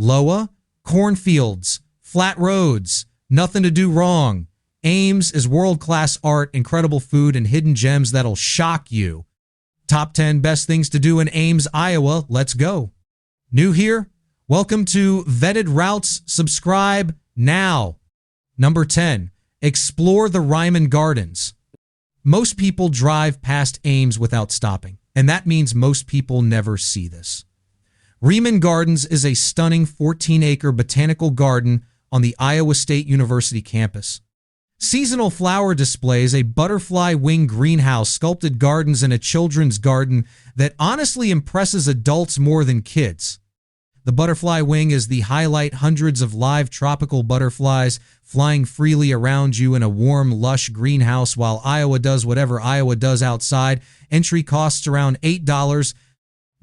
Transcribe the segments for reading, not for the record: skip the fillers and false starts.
Loa, cornfields, flat roads, nothing to do wrong. Ames is world-class art, incredible food, and hidden gems that'll shock you. Top 10 best things to do in Ames, Iowa. Let's go. New here? Welcome to Vetted Routes. Subscribe now. Number 10. Explore the Reiman Gardens. Most people drive past Ames without stopping, and that means most people never see this. Reiman Gardens is a stunning 14-acre botanical garden on the Iowa State University campus. Seasonal flower displays, a butterfly wing greenhouse, sculpted gardens, and a children's garden that honestly impresses adults more than kids. The butterfly wing is the highlight, hundreds of live tropical butterflies flying freely around you in a warm, lush greenhouse while Iowa does whatever Iowa does outside. Entry costs around $8.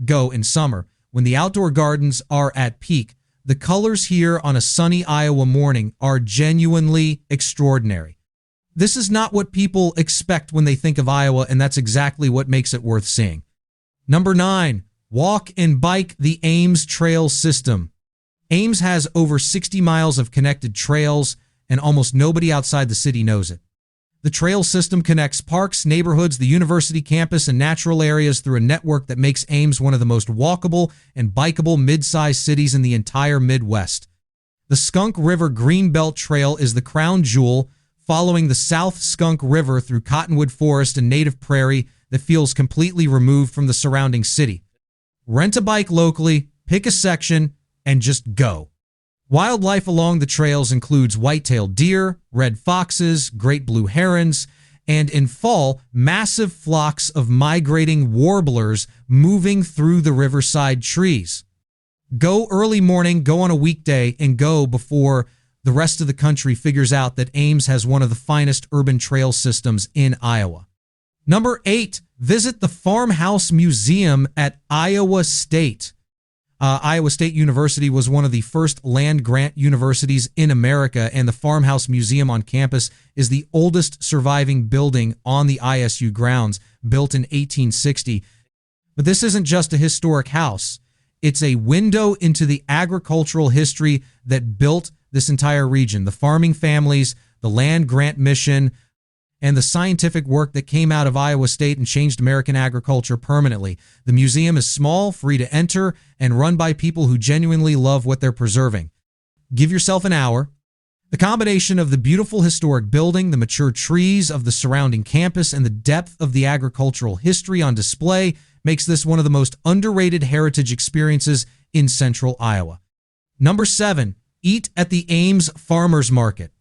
Go in summer, when the outdoor gardens are at peak. The colors here on a sunny Iowa morning are genuinely extraordinary. This is not what people expect when they think of Iowa, and that's exactly what makes it worth seeing. Number 9. Walk and bike the Ames Trail System. Ames has over 60 miles of connected trails, and almost nobody outside the city knows it. The trail system connects parks, neighborhoods, the university campus, and natural areas through a network that makes Ames one of the most walkable and bikeable mid-sized cities in the entire Midwest. The Skunk River Greenbelt Trail is the crown jewel, following the South Skunk River through cottonwood forest and native prairie that feels completely removed from the surrounding city. Rent a bike locally, pick a section, and just go. Wildlife along the trails includes white-tailed deer, red foxes, great blue herons, and in fall, massive flocks of migrating warblers moving through the riverside trees. Go early morning, go on a weekday, and go before the rest of the country figures out that Ames has one of the finest urban trail systems in Iowa. Number 8. Visit the Farmhouse Museum at Iowa State. Iowa State University was one of the first land-grant universities in America, and the Farmhouse Museum on campus is the oldest surviving building on the ISU grounds, built in 1860. But this isn't just a historic house. It's a window into the agricultural history that built this entire region, the farming families, the land-grant mission, and the scientific work that came out of Iowa State and changed American agriculture permanently. The museum is small, free to enter, and run by people who genuinely love what they're preserving. Give yourself an hour. The combination of the beautiful historic building, the mature trees of the surrounding campus, and the depth of the agricultural history on display makes this one of the most underrated heritage experiences in central Iowa. Number 7. Eat at the Ames Farmers Market.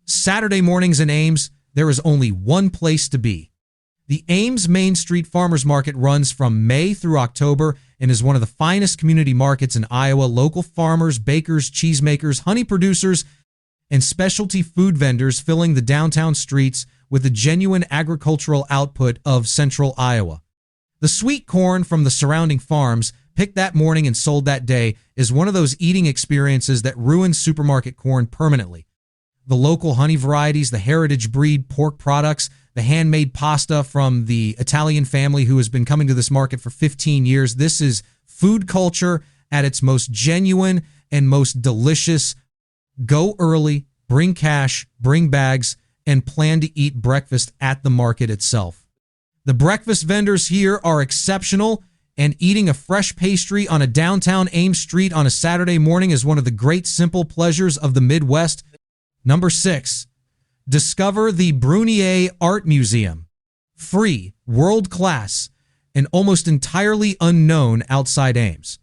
Saturday mornings in Ames, there is only one place to be. The Ames Main Street Farmers Market runs from May through October and is one of the finest community markets in Iowa. Local farmers, bakers, cheesemakers, honey producers, and specialty food vendors filling the downtown streets with the genuine agricultural output of central Iowa. The sweet corn from the surrounding farms, picked that morning and sold that day, is one of those eating experiences that ruins supermarket corn permanently. The local honey varieties, the heritage breed pork products, the handmade pasta from the Italian family who has been coming to this market for 15 years. This is food culture at its most genuine and most delicious. Go early, bring cash, bring bags, and plan to eat breakfast at the market itself. The breakfast vendors here are exceptional, and eating a fresh pastry on a downtown Ames street on a Saturday morning is one of the great simple pleasures of the Midwest. Number 6. Discover the Brunnier Art Museum. Free, world-class, and almost entirely unknown outside Ames.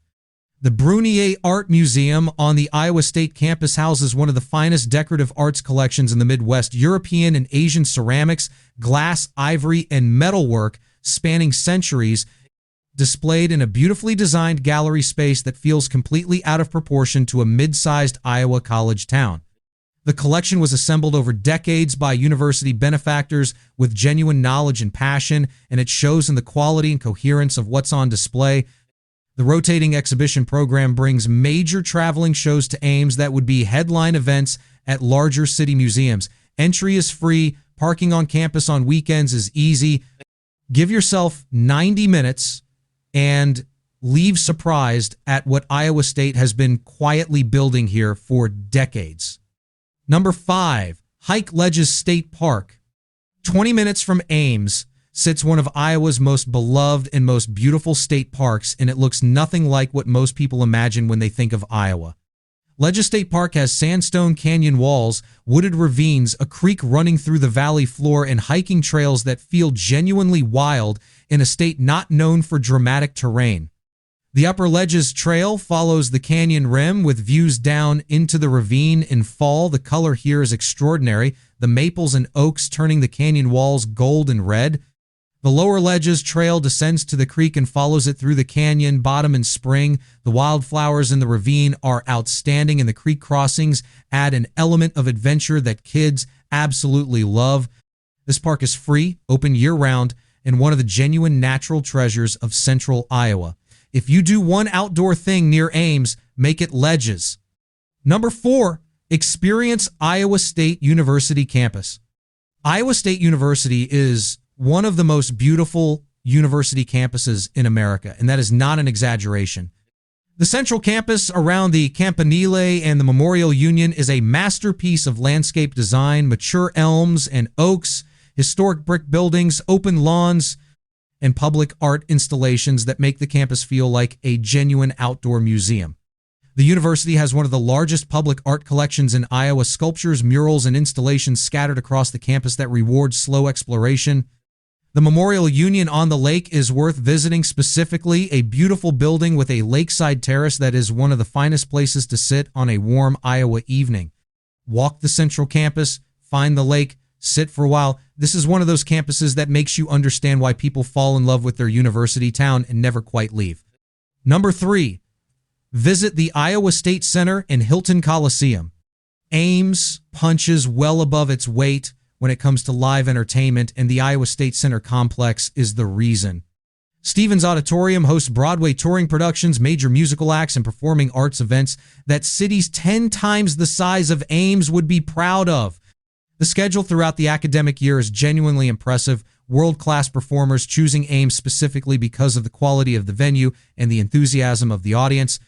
The Brunnier Art Museum on the Iowa State campus houses one of the finest decorative arts collections in the Midwest. European and Asian ceramics, glass, ivory, and metalwork spanning centuries, displayed in a beautifully designed gallery space that feels completely out of proportion to a mid-sized Iowa college town. The collection was assembled over decades by university benefactors with genuine knowledge and passion, and it shows in the quality and coherence of what's on display. The rotating exhibition program brings major traveling shows to Ames that would be headline events at larger city museums. Entry is free. Parking on campus on weekends is easy. Give yourself 90 minutes and leave surprised at what Iowa State has been quietly building here for decades. Number 5, Hike Ledges State Park. 20 minutes from Ames sits one of Iowa's most beloved and most beautiful state parks, and it looks nothing like what most people imagine when they think of Iowa. Ledges State Park has sandstone canyon walls, wooded ravines, a creek running through the valley floor, and hiking trails that feel genuinely wild in a state not known for dramatic terrain. The Upper Ledges Trail follows the canyon rim with views down into the ravine. In fall, the color here is extraordinary, the maples and oaks turning the canyon walls gold and red. The Lower Ledges Trail descends to the creek and follows it through the canyon bottom in spring. The wildflowers in the ravine are outstanding, and the creek crossings add an element of adventure that kids absolutely love. This park is free, open year-round, and one of the genuine natural treasures of central Iowa. If you do one outdoor thing near Ames, make it Ledges. Number 4, experience Iowa State University campus. Iowa State University is one of the most beautiful university campuses in America, and that is not an exaggeration. The central campus around the Campanile and the Memorial Union is a masterpiece of landscape design, mature elms and oaks, historic brick buildings, open lawns, and public art installations that make the campus feel like a genuine outdoor museum. The university has one of the largest public art collections in Iowa, sculptures, murals, and installations scattered across the campus that reward slow exploration. The Memorial Union on the lake is worth visiting, specifically a beautiful building with a lakeside terrace that is one of the finest places to sit on a warm Iowa evening. Walk the central campus, find the lake, sit for a while. This is one of those campuses that makes you understand why people fall in love with their university town and never quite leave. Number 3, visit the Iowa State Center and Hilton Coliseum. Ames punches well above its weight when it comes to live entertainment, and the Iowa State Center complex is the reason. Stevens Auditorium hosts Broadway touring productions, major musical acts, and performing arts events that cities 10 times the size of Ames would be proud of. The schedule throughout the academic year is genuinely impressive. World-class performers choosing Ames specifically because of the quality of the venue and the enthusiasm of the audience.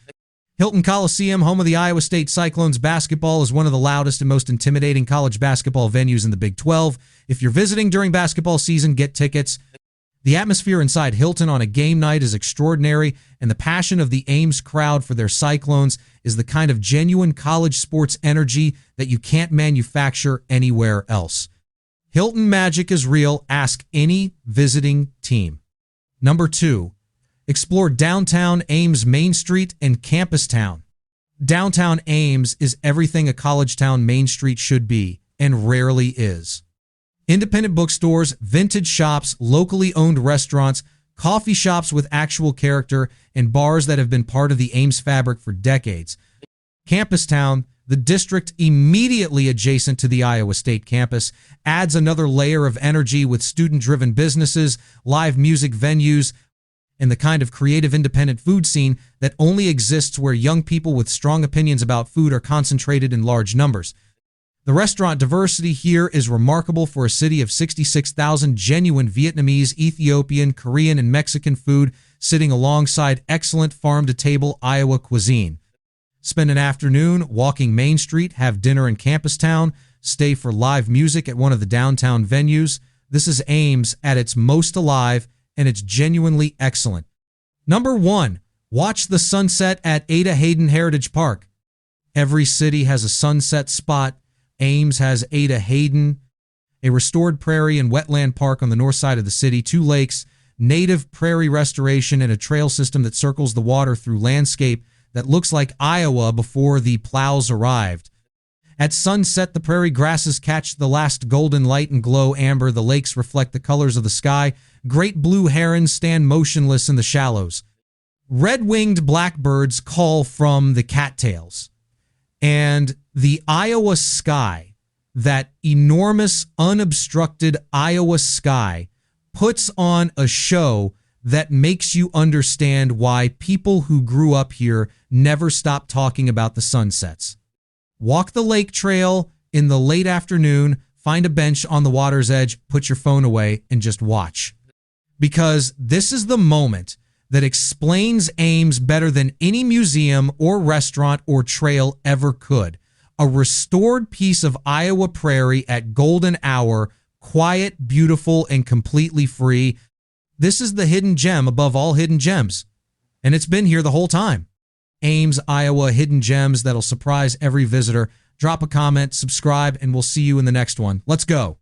Hilton Coliseum, home of the Iowa State Cyclones basketball, is one of the loudest and most intimidating college basketball venues in the Big 12. If you're visiting during basketball season, get tickets. The atmosphere inside Hilton on a game night is extraordinary, and the passion of the Ames crowd for their Cyclones is the kind of genuine college sports energy that you can't manufacture anywhere else. Hilton magic is real. Ask any visiting team. Number 2, explore downtown Ames Main Street and Campustown. Downtown Ames is everything a college town Main Street should be, and rarely is. Independent bookstores, vintage shops, locally owned restaurants, coffee shops with actual character, and bars that have been part of the Ames fabric for decades. Campustown, the district immediately adjacent to the Iowa State campus, adds another layer of energy with student-driven businesses, live music venues, and the kind of creative independent food scene that only exists where young people with strong opinions about food are concentrated in large numbers. The restaurant diversity here is remarkable for a city of 66,000 genuine Vietnamese, Ethiopian, Korean, and Mexican food sitting alongside excellent farm-to-table Iowa cuisine. Spend an afternoon walking Main Street, have dinner in Campustown, stay for live music at one of the downtown venues. This is Ames at its most alive, and it's genuinely excellent. Number 1, watch the sunset at Ada Hayden Heritage Park. Every city has a sunset spot. Ames has Ada Hayden, a restored prairie and wetland park on the north side of the city, 2 lakes, native prairie restoration, and a trail system that circles the water through landscape that looks like Iowa before the plows arrived. At sunset, the prairie grasses catch the last golden light and glow amber. The lakes reflect the colors of the sky. Great blue herons stand motionless in the shallows. Red-winged blackbirds call from the cattails. And the Iowa sky, that enormous, unobstructed Iowa sky, puts on a show that makes you understand why people who grew up here never stop talking about the sunsets. Walk the lake trail in the late afternoon, find a bench on the water's edge, put your phone away, and just watch. Because this is the moment that explains Ames better than any museum or restaurant or trail ever could. A restored piece of Iowa prairie at golden hour, quiet, beautiful, and completely free. This is the hidden gem above all hidden gems, and it's been here the whole time. Ames, Iowa, hidden gems that'll surprise every visitor. Drop a comment, subscribe, and we'll see you in the next one. Let's go.